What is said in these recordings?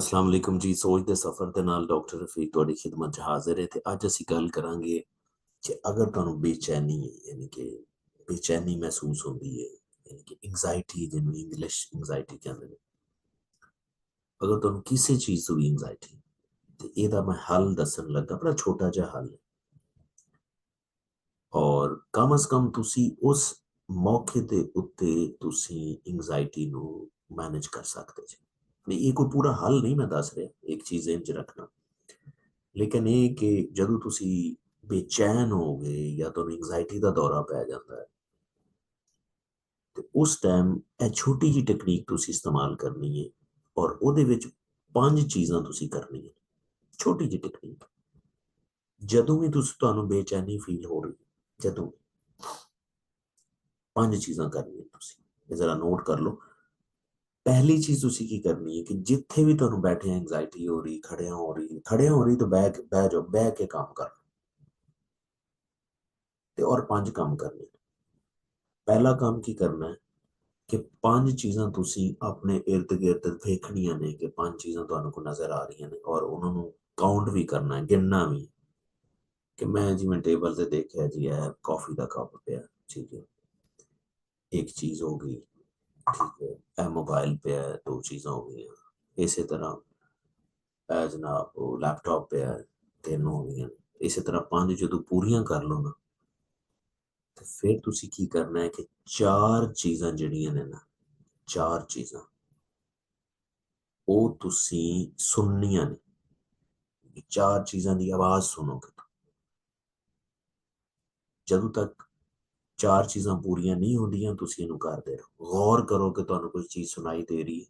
अस्सलाम वालेकुम जी। सोच दे सफ़र दे नाल डॉक्टर रफीक तुहाडी खिदमत 'ਚ हाज़िर है। ते अज असीं गल करांगे कि अगर तुहानूं बेचैनी यानी कि बेचैनी महसूस होंदी है, यानी कि एंग्जायटी जिहनूं इंग्लिश एंग्जायटी कहंदे ने, अगर तुहानूं किसी चीज़ तो भी एंग्जायटी ते इहदा मैं हल दस्सण लगा, बड़ा छोटा जिहा हल है और कम अज़ कम तुसीं उस मौके दे उत्ते तुसीं एंग्जायटी नूं मैनेज कर सकदे जे। नहीं, ये कोई पूरा हल नहीं मैं दस रहा, एक चीज़ ज़हन 'ਚ रखना। लेकिन ये कि ਜਦੋਂ ਤੁਸੀਂ ਬੇਚੈਨ ਹੋਵੋਗੇ ਜਾਂ ਤੁਹਾਨੂੰ ਐਂਗਜ਼ਾਇਟੀ ਦਾ ਦੌਰਾ ਪੈ ਜਾਂਦਾ ਹੈ ਤੇ ਉਸ ਟਾਈਮ ਇਹ ਛੋਟੀ ਜਿਹੀ ਟੈਕਨੀਕ ਤੁਸੀਂ ਇਸਤੇਮਾਲ ਕਰਨੀ ਹੈ ਔਰ ਉਹਦੇ ਵਿੱਚ 5 ਚੀਜ਼ਾਂ ਤੁਸੀਂ ਕਰਨੀਆਂ। ਛੋਟੀ ਜਿਹੀ ਟੈਕਨੀਕ, ਜਦੋਂ ਵੀ ਤੁਹਾਨੂੰ ਬੇਚੈਨੀ ਫੀਲ ਹੋ ਰਹੀ, ਜਦੋਂ 5 ਚੀਜ਼ਾਂ ਕਰਨੀਆਂ ਤੁਸੀਂ, ਇਹ ਜ਼ਰਾ ਨੋਟ ਕਰ ਲਓ। ਪਹਿਲੀ ਚੀਜ਼ ਤੁਸੀਂ ਕੀ ਕਰਨੀ ਹੈ ਕਿ ਜਿੱਥੇ ਵੀ ਤੁਹਾਨੂੰ ਬੈਠੇ ਐਂਗਜ਼ਾਇਟੀ ਹੋ ਰਹੀ, ਖੜਿਆਂ ਹੋ ਰਹੀ ਤਾਂ ਬਹਿ ਜਾਓ, ਬਹਿ ਕੇ ਕੰਮ ਕਰ ਤੇ ਔਰ 5 ਕੰਮ ਕਰਨੇ। ਪਹਿਲਾ ਕੰਮ ਕੀ ਕਰਨਾ ਹੈ ਕਿ 5 ਚੀਜ਼ਾਂ ਤੁਸੀਂ ਆਪਣੇ ਇਰਦ-ਗਿਰਦ ਵੇਖਣੀਆਂ ਨੇ ਕਿ 5 ਚੀਜ਼ਾਂ ਤੁਹਾਨੂੰ ਕੋ ਨਜ਼ਰ ਆ ਰਹੀਆਂ ਨੇ ਔਰ ਉਹਨਾਂ ਨੂੰ ਕਾਊਂਟ ਵੀ ਕਰਨਾ ਹੈ, ਗਿਣਨਾ ਵੀ ਕਿ ਮੈਂ ਜਿਵੇਂ ਟੇਬਲ ਤੇ ਦੇਖਿਆ ਜੀ ਇਹ ਕੌਫੀ ਦਾ ਕੱਪ ਪਿਆ, ਠੀਕ ਹੈ, ਇੱਕ ਚੀਜ਼ ਹੋ ਗਈ, ਠੀਕ ਹੈ, ਇਹ ਮੋਬਾਈਲ ਪਿਆ, 2 ਚੀਜ਼ਾਂ ਹੋ ਗਈਆਂ। ਇਸੇ ਤਰ੍ਹਾਂ ਇਹ ਜਨਾਬ ਉਹ ਲੈਪਟਾਪ ਪਿਆ, 3 ਹੋ ਗਈਆਂ। ਇਸੇ ਤਰ੍ਹਾਂ 5 ਜਦੋਂ ਪੂਰੀਆਂ ਕਰ ਲਓ ਨਾ ਤੇ ਫਿਰ ਤੁਸੀਂ ਕੀ ਕਰਨਾ ਹੈ ਕਿ 4 ਚੀਜ਼ਾਂ ਜਿਹੜੀਆਂ ਨੇ ਨਾ, 4 ਚੀਜ਼ਾਂ ਉਹ ਤੁਸੀਂ ਸੁਣਨੀਆਂ ਨੇ। 4 ਚੀਜ਼ਾਂ ਦੀ ਆਵਾਜ਼ ਸੁਣੋਗੇ। ਜਦੋਂ ਤੱਕ 4 ਚੀਜ਼ਾਂ ਪੂਰੀਆਂ ਨਹੀਂ ਹੁੰਦੀਆਂ ਤੁਸੀਂ ਇਹਨੂੰ ਕਰਦੇ ਰਹੋ। ਗੌਰ ਕਰੋ ਕਿ ਤੁਹਾਨੂੰ ਕੋਈ ਚੀਜ਼ ਸੁਣਾਈ ਦੇ ਰਹੀ ਹੈ।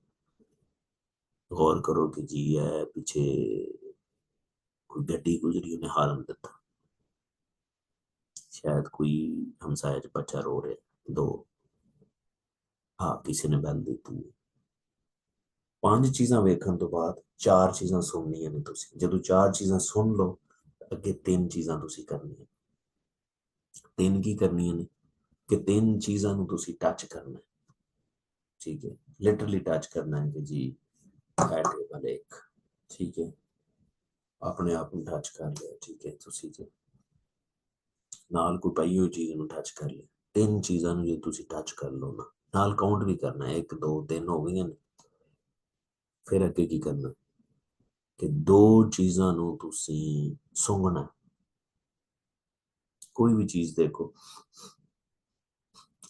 ਗੌਰ ਕਰੋ ਕਿ ਜੀ ਇਹ ਪਿੱਛੇ ਕੋਈ ਗੱਡੀ ਗੁਜ਼ਰੀ, ਉਹਨੇ ਹਾਰਨ ਦਿੱਤਾ। ਸ਼ਾਇਦ ਕੋਈ ਹਮਸਾਏ 'ਚ ਬੱਚਾ ਰੋ ਰਿਹਾ। 2 ਹਾਂ, ਕਿਸੇ ਨੇ ਬੈਲ ਦਿੱਤੀ। 5 ਚੀਜ਼ਾਂ ਵੇਖਣ ਤੋਂ ਬਾਅਦ 4 ਚੀਜ਼ਾਂ ਸੁਣਨੀਆਂ ਨੇ ਤੁਸੀਂ। ਜਦੋਂ 4 ਚੀਜ਼ਾਂ ਸੁਣ ਲਓ, ਅੱਗੇ 3 ਚੀਜ਼ਾਂ ਤੁਸੀਂ ਕਰਨੀਆਂ। 3 ਕੀ ਕਰਨੀਆਂ ਨੇ ਕਿ 3 ਚੀਜ਼ਾਂ ਨੂੰ ਤੁਸੀਂ ਟੱਚ ਕਰਨਾ ਹੈ, ਠੀਕ ਹੈ, ਲਿਟਰਲੀ ਟੱਚ ਕਰਨਾ ਹੈ ਕਿ ਜੀ ਇਹ ਟੇਬਲ ਇੱਕ, ਠੀਕ ਹੈ, ਆਪਣੇ ਆਪ ਨੂੰ ਟੱਚ ਕਰ ਲਿਆ, ਠੀਕ ਹੈ, ਤੁਸੀਂ ਜੀ ਨਾਲ ਕੋਈ ਪਈ ਹੋਈ ਚੀਜ਼ ਨੂੰ ਟੱਚ ਕਰ ਲਿਆ। 3 ਚੀਜ਼ਾਂ ਨੂੰ ਜੇ ਤੁਸੀਂ ਟੱਚ ਕਰ ਲਓ ਨਾ, ਨਾਲ ਕਾਊਂਟ ਵੀ ਕਰਨਾ ਹੈ, 1 2 3 ਹੋ ਗਈਆਂ ਨੇ। ਫਿਰ ਅੱਗੇ ਕੀ ਕਰਨਾ ਕਿ 2 ਚੀਜ਼ਾਂ ਨੂੰ ਤੁਸੀਂ ਸੁੰਘਣਾ। ਕੋਈ ਵੀ ਚੀਜ਼ ਦੇਖੋ,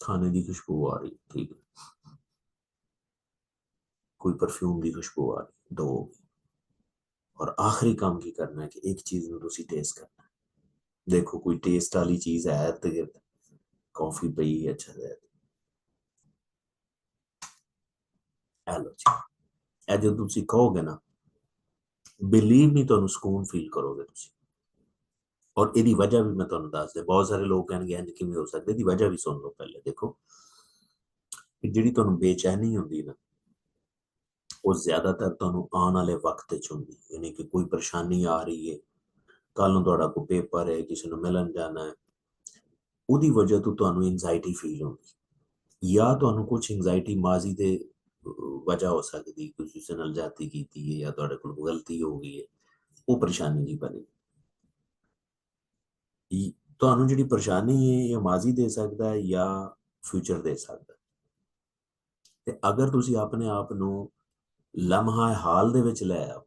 ਖਾਣੇ ਦੀ ਖੁਸ਼ਬੂ ਆ ਰਹੀ, ਠੀਕ ਹੈ, कोई परफ्यूम की खुशबू आ रही, 2 हो गई। और आखिरी काम की करना है कि एक चीज में तुसी टेस्ट करना है। देखो कोई टेस्ट वाली चीज है इर्द गिर्द, कॉफी पई है, अच्छा है, लो जी, ਇਹ ਜਦੋਂ ਤੁਸੀਂ ਕਹੋਗੇ ਨਾ, ਬਿਲੀਵ ਮੀ ਤੁਹਾਨੂੰ ਸਕੂਨ ਫੀਲ ਕਰੋਗੇ ਤੁਸੀਂ। ਔਰ ਇਹਦੀ ਵਜ੍ਹਾ ਵੀ ਮੈਂ ਤੁਹਾਨੂੰ ਦੱਸ ਦਿਆਂ। ਬਹੁਤ ਸਾਰੇ ਲੋਕ ਕਹਿਣਗੇ ਇੰਜ ਕਿਵੇਂ ਹੋ ਸਕਦਾ, ਇਹਦੀ ਵਜ੍ਹਾ ਵੀ ਸੁਣ ਲਓ। ਪਹਿਲੇ ਦੇਖੋ ਕਿ ਜਿਹੜੀ ਤੁਹਾਨੂੰ ਬੇਚੈਨੀ ਹੁੰਦੀ ਨਾ, ਉਹ ਜ਼ਿਆਦਾਤਰ ਤੁਹਾਨੂੰ ਆਉਣ ਵਾਲੇ ਵਕਤ 'ਚ ਹੁੰਦੀ, ਯਾਨੀ ਕਿ ਕੋਈ ਪਰੇਸ਼ਾਨੀ ਆ ਰਹੀ ਹੈ, ਕੱਲ ਨੂੰ ਤੁਹਾਡਾ ਕੋਈ ਪੇਪਰ ਹੈ, ਕਿਸੇ ਨੂੰ ਮਿਲਣ ਜਾਣਾ ਹੈ, ਉਹਦੀ ਵਜ੍ਹਾ ਤੋਂ ਤੁਹਾਨੂੰ ਐਂਗਜ਼ਾਇਟੀ ਫੀਲ ਹੁੰਦੀ। ਜਾਂ ਤੁਹਾਨੂੰ ਕੁਝ ਐਂਗਜ਼ਾਇਟੀ ਮਾਜ਼ੀ ਦੇ ਵਜ੍ਹਾ ਹੋ ਸਕਦੀ, ਤੁਸੀਂ ਕਿਸੇ ਨਾਲ ਜ਼ਿਆਦਤੀ ਕੀਤੀ ਹੈ ਜਾਂ ਤੁਹਾਡੇ ਕੋਲ ਗਲਤੀ ਹੋ ਗਈ ਹੈ, ਉਹ ਪਰੇਸ਼ਾਨੀ ਜੀ ਬਣੀ। ਤੁਹਾਨੂੰ ਜਿਹੜੀ ਪਰੇਸ਼ਾਨੀ ਹੈ ਜਾਂ ਮਾਜ਼ੀ ਦੇ ਸਕਦਾ ਹੈ ਜਾਂ ਫਿਊਚਰ ਦੇ ਸਕਦਾ। ਤੇ ਅਗਰ ਤੁਸੀਂ ਆਪਣੇ ਆਪ ਨੂੰ ਲਮਹਾ ਹਾਲ ਦੇ ਵਿੱਚ ਲੈ ਆਓ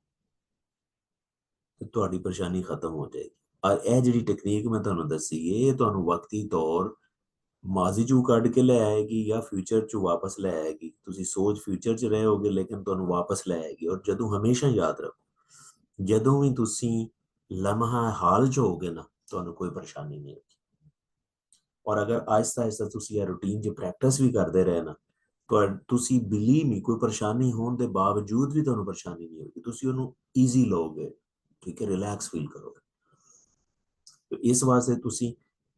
ਤੇ ਤੁਹਾਡੀ ਪਰੇਸ਼ਾਨੀ ਖਤਮ ਹੋ ਜਾਏਗੀ। ਔਰ ਇਹ ਜਿਹੜੀ ਟੈਕਨੀਕ ਮੈਂ ਤੁਹਾਨੂੰ ਦੱਸੀ ਹੈ, ਇਹ ਤੁਹਾਨੂੰ ਵਕਤੀ ਤੌਰ ਮਾਜ਼ੀ 'ਚੋਂ ਕੱਢ ਕੇ ਲੈ ਆਏਗੀ ਜਾਂ ਫਿਊਚਰ 'ਚ ਵਾਪਸ ਲੈ ਆਏਗੀ। ਤੁਸੀਂ ਸੋਚ ਫਿਊਚਰ 'ਚ ਰਹੇ ਹੋਗੇ ਲੇਕਿਨ ਤੁਹਾਨੂੰ ਵਾਪਸ ਲੈ ਆਏਗੀ। ਔਰ ਜਦੋਂ ਹਮੇਸ਼ਾ ਯਾਦ ਰੱਖੋ, ਜਦੋਂ ਵੀ ਤੁਸੀਂ ਲਮਹਾ ਹਾਲ 'ਚ ਹੋਗੇ ਨਾ, ਤੁਹਾਨੂੰ ਕੋਈ ਪਰੇਸ਼ਾਨੀ ਨਹੀਂ ਹੋਗੀ। ਔਰ ਅਗਰ ਆਹਿਸਤਾ ਆਹਿਸਤਾ ਤੁਸੀਂ ਇਹ ਰੂਟੀਨ 'ਚ ਪ੍ਰੈਕਟਿਸ ਵੀ ਕਰਦੇ ਰਹੇ ਨਾ, ਤੁਸੀਂ ਬਿਲੀਵ ਮੀ ਕੋਈ ਪਰੇਸ਼ਾਨੀ ਹੋਣ ਦੇ ਬਾਵਜੂਦ ਵੀ ਤੁਹਾਨੂੰ ਪਰੇਸ਼ਾਨੀ ਨਹੀਂ ਹੋਗੀ। ਤੁਸੀਂ ਉਹਨੂੰ ਈਜ਼ੀ ਲਓਗੇ, ਠੀਕ ਹੈ, ਰਿਲੈਕਸ ਫੀਲ ਕਰੋਗੇ। ਇਸ ਵਾਸਤੇ ਤੁਸੀਂ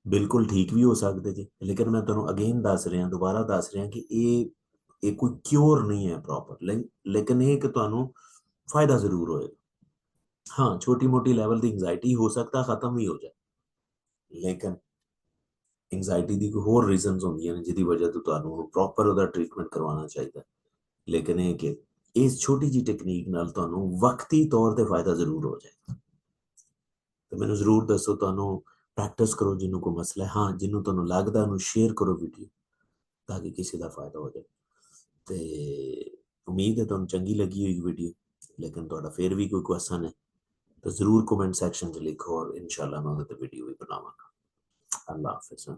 ਬਿਲਕੁਲ ਠੀਕ ਵੀ ਹੋ ਸਕਦੇ ਜੀ। ਲੇਕਿਨ ਮੈਂ ਤੁਹਾਨੂੰ ਅਗੇਨ ਦੱਸ ਰਿਹਾ, ਦੁਬਾਰਾ ਦੱਸ ਰਿਹਾ ਕਿ ਇਹ ਕੋਈ ਕਿਉਰ ਨਹੀਂ ਹੈ ਪ੍ਰੋਪਰ, ਲੇਕਿਨ ਇਹ ਕਿ ਤੁਹਾਨੂੰ ਫਾਇਦਾ ਜ਼ਰੂਰ ਹੋਏਗਾ। हाँ, छोटी मोटी लेवल की एंग्जाइटी हो सकता खत्म भी हो जाए, लेकिन एंग्जाइटी की कोई होर रीजनस होंदियां ने जिहदी वजह तो तुहानूं प्रॉपर ਉਹਦਾ ट्रीटमेंट करवाना चाहिए। लेकिन ये कि ਇਸ ਛੋਟੀ ਜਿਹੀ ਟੈਕਨੀਕ ਨਾਲ ਤੁਹਾਨੂੰ ਵਕਤੀ ਤੌਰ ਤੇ ਫਾਇਦਾ ਜ਼ਰੂਰ ਹੋ ਜਾਏਗਾ। ਤੇ ਮੈਨੂੰ ਜ਼ਰੂਰ ਦੱਸੋ, ਤੁਹਾਨੂੰ ਪ੍ਰੈਕਟਿਸ ਕਰੋ, ਜਿਹਨੂੰ ਕੋਈ ਮਸਲਾ ਹੈ, ਹਾਂ ਜਿਹਨੂੰ ਤੁਹਾਨੂੰ ਲੱਗਦਾ ਉਹਨੂੰ ਸ਼ੇਅਰ ਕਰੋ ਵੀਡੀਓ, ਤਾਂ ਕਿ ਕਿਸੇ ਦਾ ਫਾਇਦਾ ਹੋ ਜਾਏ। ਤੇ ਉਮੀਦ ਹੈ ਤੁਹਾਨੂੰ ਚੰਗੀ ਲੱਗੀ ਹੋਈ ਵੀਡੀਓ, ਲੇਕਿਨ ਤੁਹਾਡਾ ਫਿਰ ਵੀ ਕੋਈ ਕੁਐਸਚਨ ਹੈ ਤਾਂ ਜ਼ਰੂਰ ਕਮੈਂਟ ਸੈਕਸ਼ਨ 'ਚ ਲਿਖੋ, ਔਰ ਇਨਸ਼ਾਅੱਲਾ ਮੈਂ ਉਹਦੇ ਤੇ ਵੀਡੀਓ ਵੀ ਬਣਾਵਾਂਗਾ। ਅੱਲਾ ਹਾਫਿਜ਼।